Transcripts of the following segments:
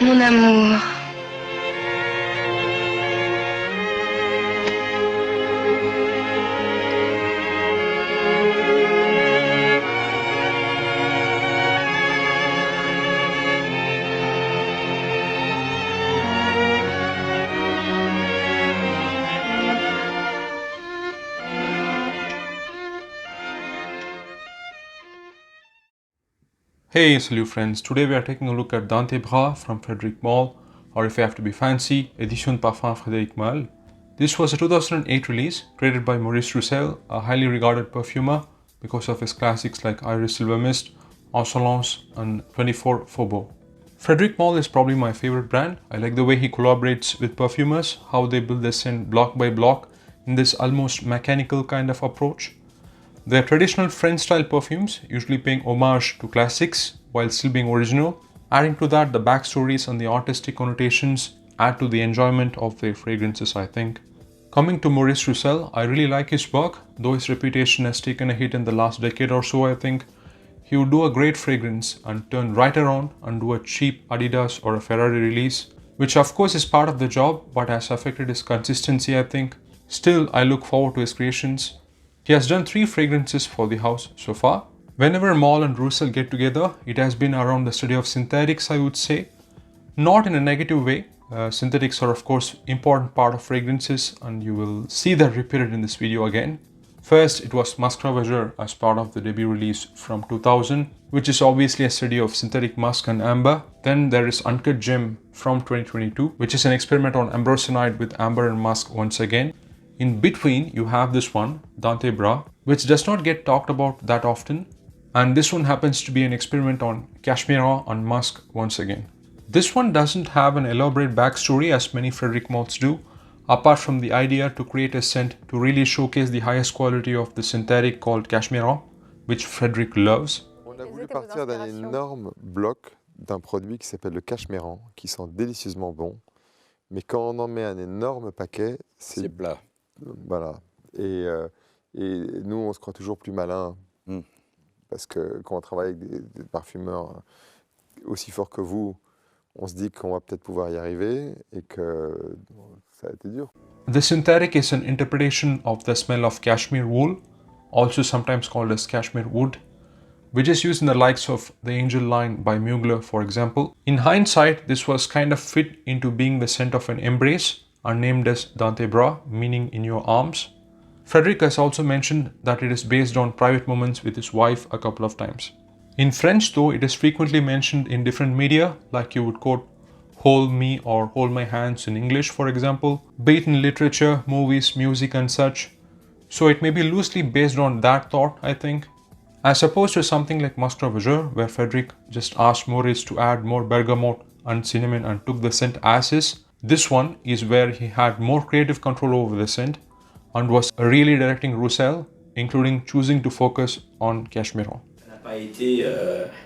Mon amour. Hey, salut friends. Today we are taking a look at Dans Tes Bras from Frederic Malle, or if you have to be fancy, Edition Parfum Frederic Malle. This was a 2008 release created by Maurice Roucel, a highly regarded perfumer because of his classics like Iris Silver Mist, Insolence, and 24 Faubourg. Frederic Malle is probably my favorite brand. I like the way he collaborates with perfumers, how they build their scent block by block in this almost mechanical kind of approach. They're traditional French-style perfumes, usually paying homage to classics while still being original. Adding to that, the backstories and the artistic connotations add to the enjoyment of their fragrances, I think. Coming to Maurice Roucel, I really like his work, though his reputation has taken a hit in the last decade or so, I think. He would do a great fragrance and turn right around and do a cheap Adidas or a Ferrari release, which of course is part of the job but has affected his consistency, I think. Still, I look forward to his creations. He has done 3 fragrances for the house so far. Whenever Malle and Roucel get together, it has been around the study of synthetics, I would say. Not in a negative way. Synthetics are of course important part of fragrances, and you will see that repeated in this video again. First, it was Musk Ravageur as part of the debut release from 2000, which is obviously a study of synthetic musk and amber. Then there is Uncut Gem from 2022, which is an experiment on ambrosinide with amber and musk once again. In between, you have this one, Dans Tes Bras, which does not get talked about that often. And this one happens to be an experiment on cashmere and musk once again. This one doesn't have an elaborate backstory as many Frederic Malles do, apart from the idea to create a scent to really showcase the highest quality of the synthetic called cashmere, which Frederic loves. On a voulu partir d'un énorme bloc d'un produit qui s'appelle le cashmeran, qui sent délicieusement bon. Mais quand on en met un énorme paquet, c'est plat. Voilà. Et nous, on se croit toujours plus malin. Parce que quand on travaille avec des parfumeurs aussi forts que vous, on se dit qu'on va peut-être pouvoir y arriver et que ça a été dur. The synthetic is an interpretation of the smell of cashmere wool, also sometimes called as cashmere wood, which is used in the likes of the Angel line by Mugler, for example. In hindsight, this was kind of fit into being the scent of an embrace and named as Dans Tes Bras, meaning in your arms. Frederic has also mentioned that it is based on private moments with his wife a couple of times. In French though, it is frequently mentioned in different media, like you would quote "hold me" or "hold my hands" in English, for example, be it in literature, movies, music and such. So it may be loosely based on that thought, I think. As opposed to something like Musk Ravageur, where Frederic just asked Maurice to add more bergamot and cinnamon and took the scent as is, this one is where he had more creative control over the scent and was really directing Roucel, including choosing to focus on cashmere. Ça n'a pas été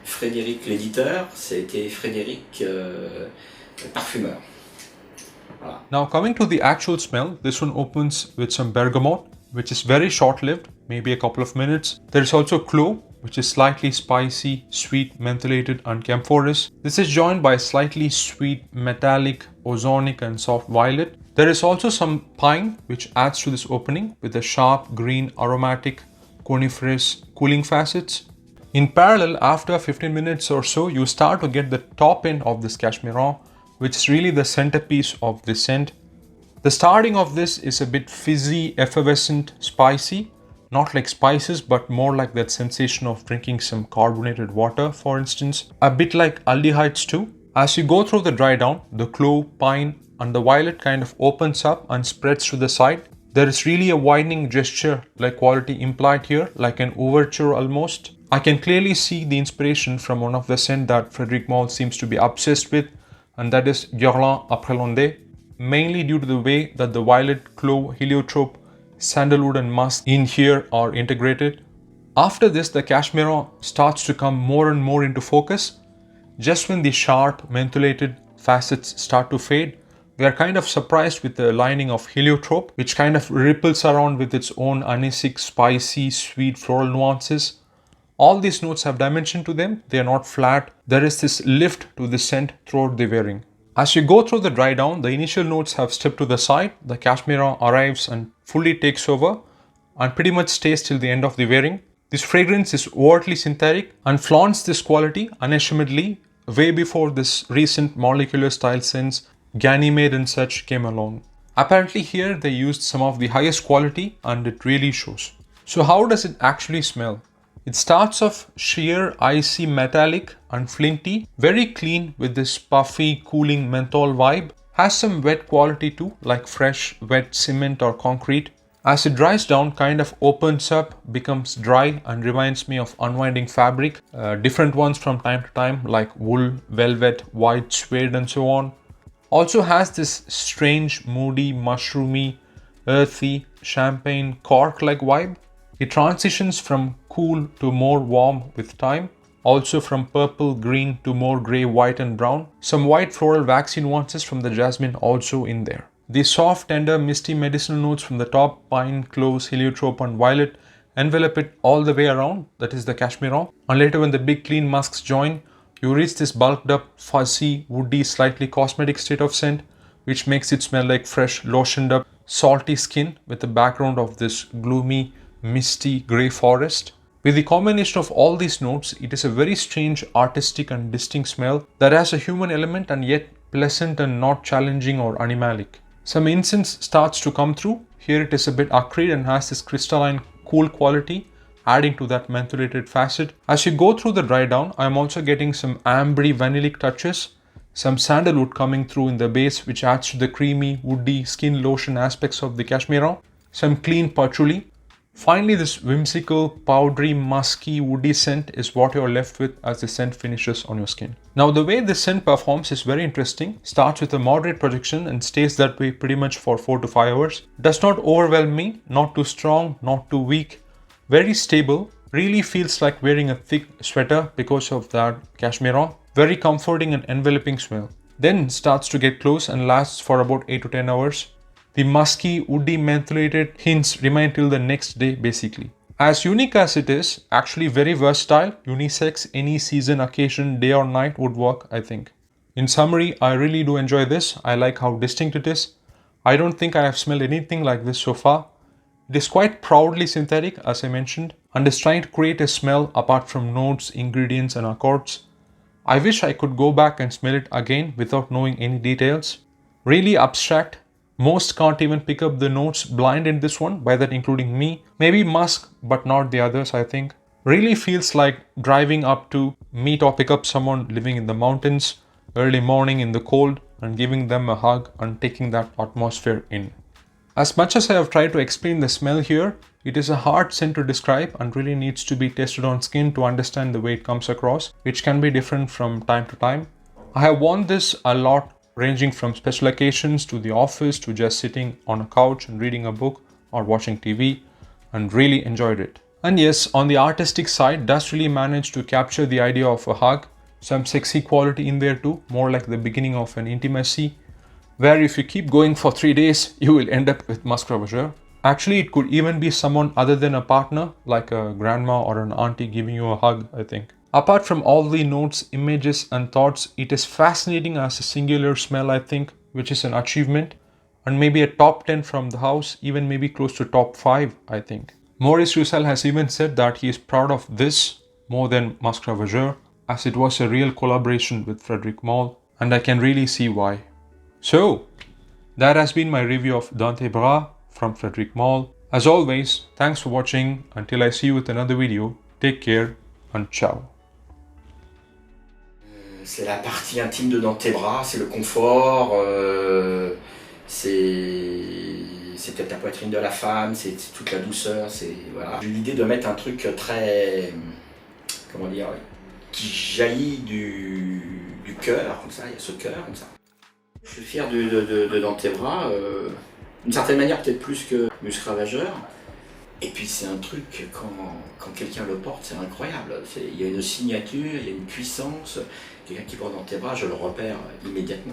Frédéric l'éditeur, c'était Frédéric parfumeur. Voilà. Now coming to the actual smell, this one opens with some bergamot, which is very short-lived, maybe a couple of minutes. There is also clove, which is slightly spicy, sweet, mentholated and camphorous. This is joined by slightly sweet, metallic, ozonic and soft violet. There is also some pine, which adds to this opening with the sharp green aromatic coniferous cooling facets. In parallel, after 15 minutes or so, you start to get the top end of this cashmere, which is really the centerpiece of the scent. The starting of this is a bit fizzy, effervescent, spicy. Not like spices, but more like that sensation of drinking some carbonated water, for instance. A bit like aldehydes too. As you go through the dry down, the clove, pine and the violet kind of opens up and spreads to the side. There is really a widening gesture like quality implied here, like an overture almost. I can clearly see the inspiration from one of the scents that Frederic Malle seems to be obsessed with, and that is Guerlain Après l'Ondée, mainly due to the way that the violet, clove, heliotrope, sandalwood and musk in here are integrated. After this, the cashmere starts to come more and more into focus. Just when the sharp, mentholated facets start to fade, we are kind of surprised with the lining of heliotrope, which kind of ripples around with its own anisic, spicy, sweet floral nuances. All these notes have dimension to them. They are not flat. There is this lift to the scent throughout the wearing. As you go through the dry down, the initial notes have stepped to the side, the cashmere arrives and fully takes over and pretty much stays till the end of the wearing. This fragrance is overtly synthetic and flaunts this quality unashamedly way before this recent molecular style scents, Ganymede and such came along. Apparently here they used some of the highest quality and it really shows. So how does it actually smell? It starts off sheer, icy, metallic and flinty, very clean with this puffy, cooling menthol vibe. Has some wet quality too, like fresh, wet cement or concrete. As it dries down, kind of opens up, becomes dry and reminds me of unwinding fabric. Different ones from time to time like wool, velvet, white suede and so on. Also has this strange, moody, mushroomy, earthy, champagne, cork-like vibe. It transitions from cool to more warm with time. Also from purple, green to more grey, white and brown. Some white floral waxy nuances from the jasmine also in there. The soft, tender, misty medicinal notes from the top, pine, cloves, heliotrope and violet envelop it all the way around, that is the cashmere. And later when the big clean musks join, you reach this bulked up, fuzzy, woody, slightly cosmetic state of scent, which makes it smell like fresh, lotioned up, salty skin with the background of this gloomy, misty grey forest. With the combination of all these notes, it is a very strange, artistic and distinct smell that has a human element and yet pleasant and not challenging or animalic. Some incense starts to come through. Here it is a bit acrid and has this crystalline, cool quality, adding to that mentholated facet. As you go through the dry down, I am also getting some ambery vanillic touches, some sandalwood coming through in the base which adds to the creamy, woody, skin lotion aspects of the cashmere, some clean patchouli. Finally, this whimsical, powdery, musky, woody scent is what you're left with as the scent finishes on your skin. Now, the way this scent performs is very interesting. Starts with a moderate projection and stays that way pretty much for 4 to 5 hours. Does not overwhelm me, not too strong, not too weak. Very stable. Really feels like wearing a thick sweater because of that cashmere. Very comforting and enveloping smell. Then starts to get close and lasts for about 8 to 10 hours. The musky, woody, mentholated hints remain till the next day basically. As unique as it is, actually very versatile, unisex, any season, occasion, day or night would work, I think. In summary, I really do enjoy this. I like how distinct it is. I don't think I have smelled anything like this so far. It is quite proudly synthetic, as I mentioned, and is trying to create a smell apart from notes, ingredients and accords. I wish I could go back and smell it again without knowing any details. Really abstract. Most can't even pick up the notes blind in this one, by that including me. Maybe musk, but not the others, I think. Really feels like driving up to meet or pick up someone living in the mountains, early morning in the cold, and giving them a hug and taking that atmosphere in. As much as I have tried to explain the smell here, it is a hard scent to describe and really needs to be tested on skin to understand the way it comes across, which can be different from time to time. I have worn this a lot, ranging from special occasions to the office to just sitting on a couch and reading a book or watching TV, and really enjoyed it. And yes, on the artistic side, does really manage to capture the idea of a hug, some sexy quality in there too, more like the beginning of an intimacy, where if you keep going for 3 days, you will end up with musk ravageur. Actually, it could even be someone other than a partner, like a grandma or an auntie giving you a hug, I think. Apart from all the notes, images and thoughts, it is fascinating as a singular smell, I think, which is an achievement, and maybe a top 10 from the house, even maybe close to top 5, I think. Maurice Roucel has even said that he is proud of this more than Musk Ravageur, as it was a real collaboration with Frederic Malle, and I can really see why. So, that has been my review of Dans Tes Bras from Frederic Malle. As always, thanks for watching. Until I see you with another video, take care and ciao. C'est la partie intime de Dans Tes Bras, c'est le confort, c'est peut-être la poitrine de la femme, c'est toute la douceur, c'est voilà. J'ai eu l'idée de mettre un truc très, comment dire, qui jaillit du cœur, comme ça, il y a ce cœur, comme ça. Je suis fier de Dans Tes Bras, d'une certaine manière peut-être plus que Musk Ravageur. Et puis c'est un truc, quand quelqu'un le porte, c'est incroyable. Il y a une signature, il y a une puissance. Quelqu'un qui porte Dans Tes Bras, je le repère immédiatement.